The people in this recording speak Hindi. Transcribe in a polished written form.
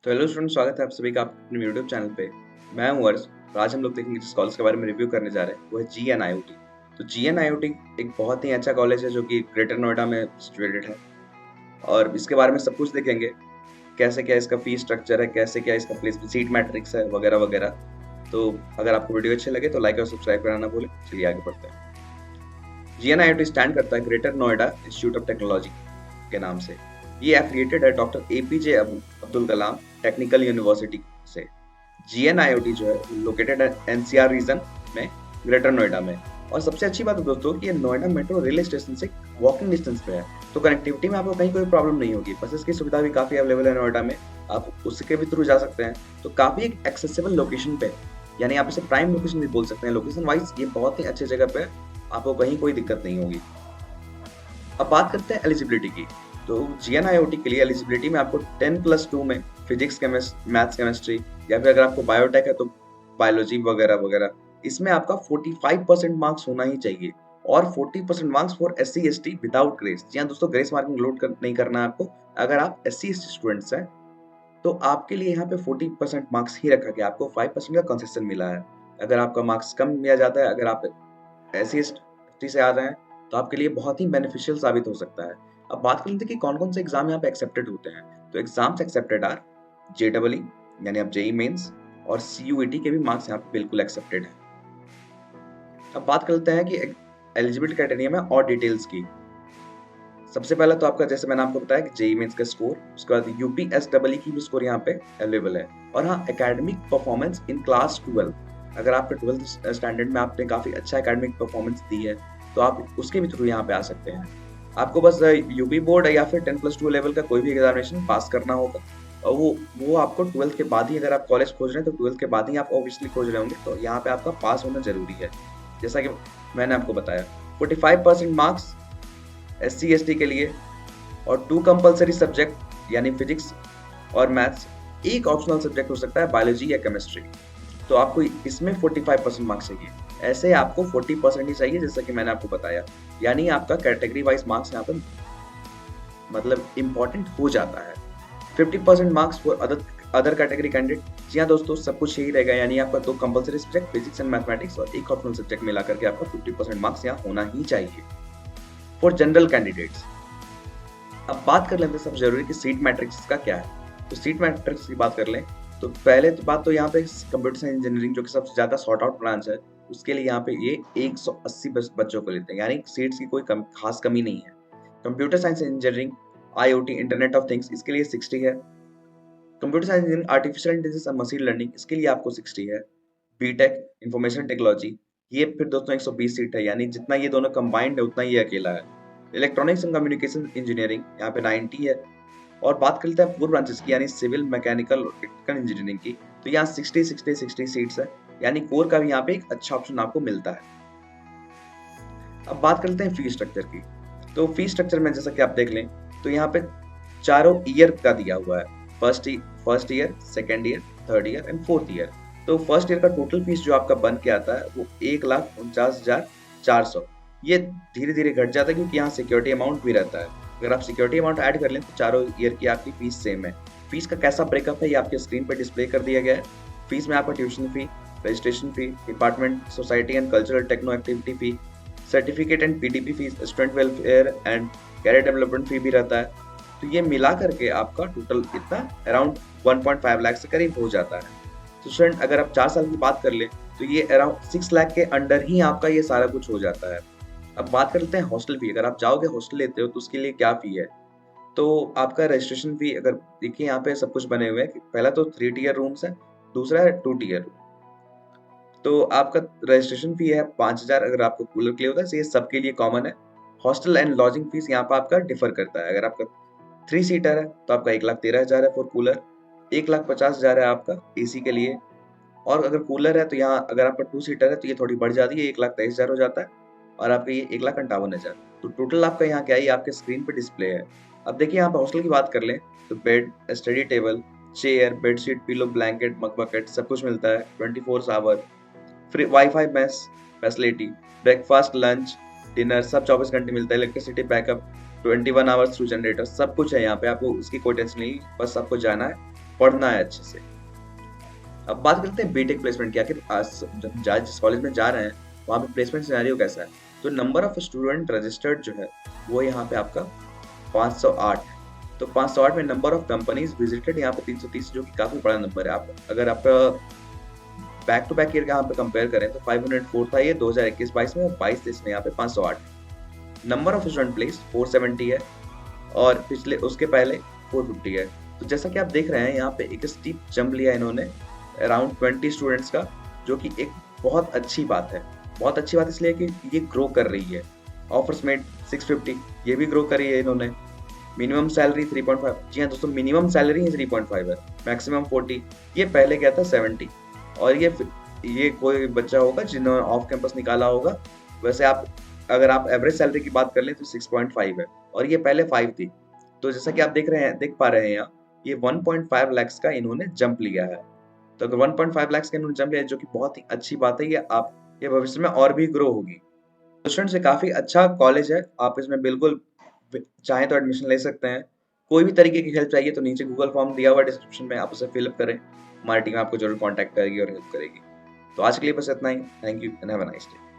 तो हेलो स्टूडेंट, स्वागत है आप सभी का अपने यूट्यूब चैनल पे। मैं हूं अर्श और आज हम लोग देखेंगे जिस कॉलेज के बारे में रिव्यू करने जा रहे हैं वो है GNIOT। तो GNIOT एक बहुत ही अच्छा कॉलेज है जो कि ग्रेटर नोएडा में सिचुएटेड है और इसके बारे में सब कुछ देखेंगे। कैसे क्या इसका फीस स्ट्रक्चर है, कैसे क्या इसका प्लेसमेंट सीट मैट्रिक्स है, वगैरह वगैरह। तो अगर आपको वीडियो अच्छे लगे तो लाइक और सब्सक्राइब कराना भूलें। चलिए आगे बढ़ते हैं। GNIOT स्टैंड करता है greater Noida institute of technology के नाम से। ये एफिलिएटेड है doctor APJ Abdul Kalam technical university से। GNIOT जो है लोकेटेड है NCR रीजन में, ग्रेटर नोएडा में। और सबसे अच्छी बात है दोस्तों कि ये नोएडा मेट्रो रेलवे स्टेशन से वॉकिंग डिस्टेंस पे है, तो कनेक्टिविटी में आपको कहीं कोई प्रॉब्लम नहीं होगी। बसेस की सुविधा भी काफी अवेलेबल है नोएडा में, आप उसके भी थ्रू जा सकते हैं। तो काफी एक एक्सेसिबल लोकेशन पे, यानी आप इसे प्राइम लोकेशन भी बोल सकते हैं। लोकेशन वाइज ये बहुत ही अच्छी जगह पे, आपको कहीं कोई दिक्कत नहीं होगी। अब बात करते हैं एलिजिबिलिटी की। तो GNIOT के लिए एलिजिबिलिटी में आपको 10+2 में फिजिक्स, मैथ्स, केमिस्ट्री, या फिर अगर आपको बायोटेक है तो बायोलॉजी वगैरह वगैरह, इसमें आपका 45% मार्क्स होना ही चाहिए। और 40% marks for SC ST without grace. जी हाँ दोस्तों, ग्रेस मार्किंग नहीं करना है आपको। अगर आप SC ST स्टूडेंट्स हैं तो आपके लिए यहाँ पे 40% मार्क्स ही रखा गया, आपको 5% का कंसेशन मिला है। अगर आपका मार्क्स कम या ज्यादा है, अगर आप SC ST से आ रहे हैं तो आपके लिए बहुत ही बेनिफिशियल साबित हो सकता है। अब बात कर लेते हैं कि कौन कौन से एग्जाम यहाँ पे एक्सेप्टेड होते हैं। तो एग्जाम्स एक्सेप्टेड आर JEE, यानी आप JEE मेंस, और CUET के भी मार्क्स यहाँ पे बिल्कुल एक्सेप्टेड है। अब बात करते हैं कि एलिजिबिलिटी क्राइटेरिया में और डिटेल्स की। सबसे पहला तो आपका, जैसे मैंने आपको बताया कि JEE मेंस का स्कोर, उसके बाद UPSEE की भी स्कोर यहाँ पे अवेलेबल है। और हाँ, एकेडमिक परफॉर्मेंस इन क्लास 12, अगर आपके 12th स्टैंडर्ड में आपने काफी अच्छा एकेडमिक परफॉर्मेंस दी है तो आप उसके भी थ्रू यहाँ पे आ सकते हैं। आपको बस यूपी बोर्ड या फिर 10+2 लेवल का कोई भी एग्जामिनेशन पास करना होगा। और वो आपको 12th के बाद ही, अगर आप कॉलेज खोज रहे हैं तो 12th के बाद ही आप ऑब्वियसली खोज रहे होंगे, तो यहाँ पे आपका पास होना जरूरी है। जैसा कि मैंने आपको बताया, 45% मार्क्स SC ST के लिए, और 2 कंपलसरी सब्जेक्ट यानी फिजिक्स और मैथ्स, एक ऑप्शनल सब्जेक्ट हो सकता है बायोलॉजी या केमिस्ट्री। तो आपको इसमें 45% मार्क्स चाहिए। ऐसे आपको 40% ही चाहिए, जैसा कि मैंने आपको बताया। यानी आपका कैटेगरी वाइज मार्क्स यहाँ पर मतलब इम्पोर्टेंट हो जाता है। 50% marks for other category candidate. जी हाँ दोस्तों, सब कुछ यही रहेगा, यानी आपका 2 compulsory subject physics and mathematics और एक ऑप्शनल सब्जेक्ट मिला करके आपका 50% मार्क्स यहाँ होना ही चाहिए फॉर जनरल कैंडिडेट्स। अब बात कर लेते हैं सबसे जरूरी कि सीट मैट्रिक्स का क्या है। तो सीट मैट्रिक्स की बात कर लें तो पहले तो बात तो यहाँ पे कंप्यूटर साइंस इंजीनियरिंग, जो कि सबसे ज्यादा सॉर्ट आउट ब्रांच है, उसके लिए यहाँ पे ये 180 बच्चों को लेते हैं, यानी सीट्स की कोई खास कमी नहीं है। Computer science engineering, IoT, internet of things, इसके लिए 60 है। Computer science engineering, artificial intelligence और मशीन लर्निंग, इसके लिए आपको 60 है। BTech, इंफॉर्मेशन टेक्नोलॉजी, ये फिर दोस्तों 120 सीट है, यानी जितना ये दोनों कंबाइंड है उतना ये अकेला है। इलेक्ट्रॉनिक्स एंड कम्युनिकेशन इंजीनियरिंग, यहाँ पे 90 है। और बात कर लेते हैं 4 ब्रांचेस की, यानी सिविल, मैकेनिकल और इलेक्ट्रिकल इंजीनियरिंग की, तो यहाँ 60 सीट्स है, यानी कोर का भी यहाँ पे एक अच्छा ऑप्शन आपको मिलता है। अब बात कर लेते हैं फीस स्ट्रक्चर की। तो फीस स्ट्रक्चर में जैसा कि आप देख लें तो यहाँ पे चारों ईयर का दिया हुआ है, first year, second year, third year and fourth year. तो फर्स्ट ईयर का टोटल फीस जो आपका बन के आता है वो 1,49,400। ये धीरे धीरे घट जाता है क्योंकि यहाँ सिक्योरिटी अमाउंट भी रहता है। अगर आप सिक्योरिटी अमाउंट ऐड कर लें तो चारों ईयर की आपकी फीस सेम है। फीस का कैसा ब्रेकअप है ये आपके स्क्रीन पर डिस्प्ले कर दिया गया है। फीस में आपका tuition fee, registration fee, department, society and cultural techno activity fee, certificate and PDP fees, student welfare and career development fee भी रहता है। तो ये मिला करके आपका टोटल इतना अराउंड 1.5 लाख से करीब हो जाता है। तो स्टूडेंट, अगर आप 4 साल की बात कर ले तो ये अराउंड 6 लाख के अंडर ही आपका ये सारा कुछ हो जाता है। अब बात करते हैं हॉस्टल फी। अगर आप जाओगे हॉस्टल लेते हो तो उसके लिए क्या फी है। तो आपका रजिस्ट्रेशन फी, अगर देखिए यहाँ पे सब कुछ बने हुए हैं। पहला तो 3 टियर रूम्स है, दूसरा है 2 टियर। तो आपका रजिस्ट्रेशन फी है 5,000 अगर आपको कूलर के लिए होता है, तो ये सबके लिए कॉमन है। हॉस्टल एंड लॉजिंग फीस यहाँ पर आपका डिफर करता है। अगर आपका 3 सीटर है तो आपका 1,13,000 है फॉर कूलर, 1,50,000 है आपका AC के लिए। और अगर कूलर है तो यहाँ अगर आपका 2 सीटर है तो ये थोड़ी बढ़ जाती है, 1,23,000 हो जाता है, और आपका ये 1,58,000। तो टोटल आपका यहाँ क्या है, ये आपके स्क्रीन पे डिस्प्ले है। अब देखिए यहाँ पे हॉस्टल की बात कर लें तो bed, study table, chair, bedsheet, pillow, blanket, mug bucket सब कुछ मिलता है। 24 hour free wifi, mess facility, breakfast, lunch, dinner सब 24 घंटे मिलता है। Electricity backup 21 hours through generator, सब कुछ है यहाँ पे। आपको इसकी कोई टेंशन नहीं, बस आपको जाना है पढ़ना है अच्छे से। अब बात करते हैं बीटेक प्लेसमेंट की, आखिर जिस कॉलेज में जा रहे हैं वहाँ पे प्लेसमेंट सिनेरियो कैसा है। तो नंबर ऑफ स्टूडेंट रजिस्टर्ड जो है वो यहाँ पे आपका 508। तो 508 में नंबर ऑफ कंपनीज विजिटेड यहाँ पे 330, जो कि काफी बड़ा नंबर है। आप अगर आप बैक टू बैक ईयर यहाँ पे कंपेयर करें तो 504 था ये 2021-22 में, और 22-23 में यहाँ पे 508। नंबर ऑफ स्टूडेंट प्लेस 470 है, और पिछले उसके पहले 450 है। तो जैसा कि आप देख रहे हैं यहाँ पे एक स्टीप जंप लिया इन्होंने अराउंड 20 स्टूडेंट्स का, जो कि एक बहुत अच्छी बात है। बहुत अच्छी बात इसलिए कि ये ग्रो कर रही है। ऑफर्स मेड 650, ये भी ग्रो करी है इन्होंने। मिनिमम सैलरी 3.5, जी हाँ दोस्तों, मिनिमम सैलरी ही 3.5 है, मैक्सिमम 40। ये पहले क्या था 70। और ये कोई बच्चा होगा जिन्होंने ऑफ कैंपस निकाला होगा। वैसे आप अगर आप एवरेज सैलरी की बात कर लें तो 6.5 है, और ये पहले 5 थी। तो जैसा कि आप देख पा रहे हैं यहाँ, ये 1.5 लाख का इन्होंने जंप लिया है। तो अगर 1.5 लाख का इन्होंने जंप लिया है, जो कि बहुत ही अच्छी बात है, ये भविष्य में और भी ग्रो होगी। स्टूडेंट्स, ये काफी अच्छा कॉलेज है, आप इसमें बिल्कुल चाहें तो एडमिशन ले सकते हैं। कोई भी तरीके की हेल्प चाहिए तो नीचे गूगल फॉर्म दिया हुआ डिस्क्रिप्शन में, आप उसे फिलअप करें। हमारी टीम आपको जरूर कॉन्टैक्ट करेगी और हेल्प करेगी। तो आज के लिए बस इतना ही। Thank you and have a nice day.